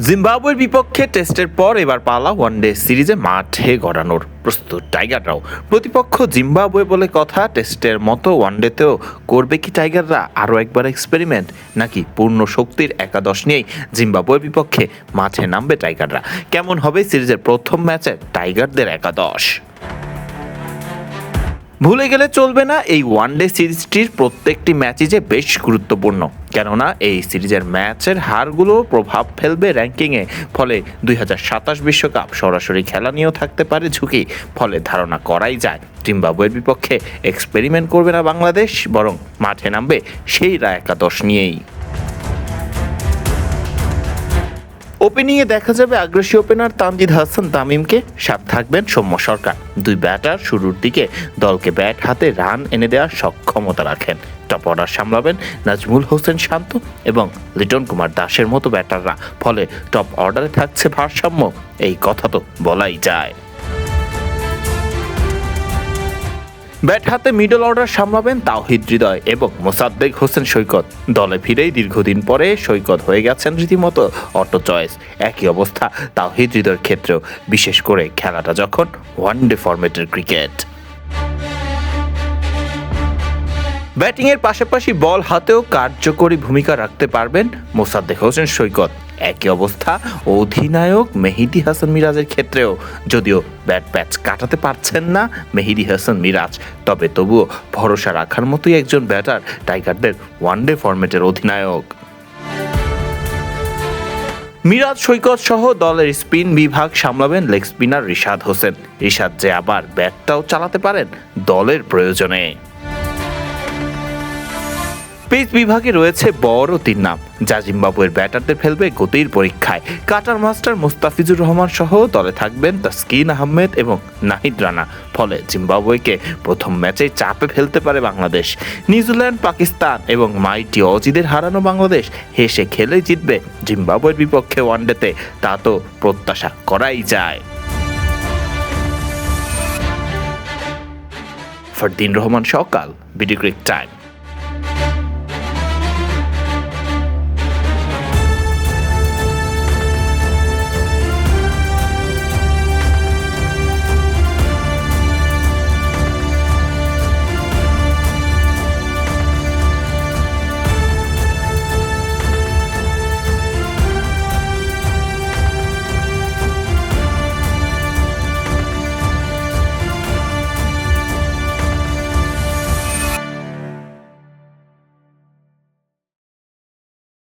জিম্বাবুয়ের বিপক্ষে টেস্টের পর এবার পালা ওয়ানডে সিরিজে মাঠে গড়ানোর প্রস্তুত টাইগাররাও। প্রতিপক্ষ জিম্বাবুয়ে বলে কথা, টেস্টের মতো ওয়ানডেতেও করবে কি টাইগাররা আরও একবার এক্সপেরিমেন্ট, নাকি পূর্ণ শক্তির একাদশ নিয়েই জিম্বাবুয়ের বিপক্ষে মাঠে নামবে টাইগাররা? কেমন হবে সিরিজের প্রথম ম্যাচে টাইগারদের একাদশ? ভুলে গেলে চলবে না, এই ওয়ানডে সিরিজটির প্রত্যেকটি ম্যাচই যে বেশ গুরুত্বপূর্ণ, কেননা এই সিরিজের ম্যাচের হারগুলো প্রভাব ফেলবে র্যাঙ্কিংয়ে। ফলে 2027 বিশ্বকাপ সরাসরি খেলা নিয়েও থাকতে পারে ঝুঁকি। ফলে ধারণা করাই যায় জিম্বাবুয়ের বিপক্ষে এক্সপেরিমেন্ট করবে না বাংলাদেশ, বরং মাঠে নামবে সেই একাদশ নিয়েই। ওপেনিংয়ে দেখা যাবে আগ্রাসী ওপেনার তানজিদ হাসান তামিমকে, সাথে থাকবেন সৌম্য সরকার। দুই ব্যাটার শুরুর দিকে দলকে ব্যাট হাতে রান এনে দেওয়ার সক্ষমতা রাখেন। টপ অর্ডার সামলাবেন নাজমুল হোসেন শান্ত এবং লিটন কুমার দাসের মতো ব্যাটাররা। ফলে টপ অর্ডারে থাকছে ভারসাম্য, এই কথা তো বলাই যায়। ব্যাট হাতে মিডল অর্ডার সামলাবেন তাওহিদ হৃদয় এবং মোসাদ্দেক হোসেন সৈকত। দলে ফিরেই দীর্ঘদিন পরে সৈকত হয়ে গেছেন রীতিমতো অটো চয়েস। একই অবস্থা তাওহিদ হৃদয়ের ক্ষেত্রেও, বিশেষ করে খেলাটা যখন ওয়ানডে ফরম্যাটের ক্রিকেট। ব্যাটিংয়ের পাশাপাশি বল হাতেও কার্যকরী ভূমিকা রাখতে পারবেন মোসাদ্দেক হোসেন সৈকত। একই অবস্থা অধিনায়ক মেহেদী হাসান মিরাজের ক্ষেত্রেও, যদিও ব্যাট প্যাচ কাটাতে পারছেন না মেহেদী হাসান মিরাজ, তবুও ভরসা রাখার মতোই একজন ব্যাটার টাইগারদের ওয়ানডে ফরম্যাটের অধিনায়ক। মিরাজ সৈকত সহ দলের স্পিন বিভাগ সামলাবেন লেগ স্পিনার রিশাদ হোসেন। রিশাদ যে আবার ব্যাটটাও চালাতে পারেন দলের প্রয়োজনে। পেস বিভাগে রয়েছে বড় তিন নাম, যা জিম্বাবুয়ের ব্যাটারদের ফেলবে গতির পরীক্ষায়। কাটার মাস্টার মুস্তাফিজুর রহমান সহ দলে থাকবেন তাসকিন আহমেদ এবং নাহিদ রানা। ফলে জিম্বাবুয়েকে প্রথম ম্যাচেই চাপে ফেলতে পারে বাংলাদেশ। নিউজিল্যান্ড, পাকিস্তান এবং মাইটি অজিদের হারানো বাংলাদেশ হেসে খেলে জিতবে জিম্বাবুয়ের বিপক্ষে ওয়ানডেতে, তা তো প্রত্যাশা করাই যায়। ফারদিন রহমান সকাল, বিডি ক্রিক টাইম।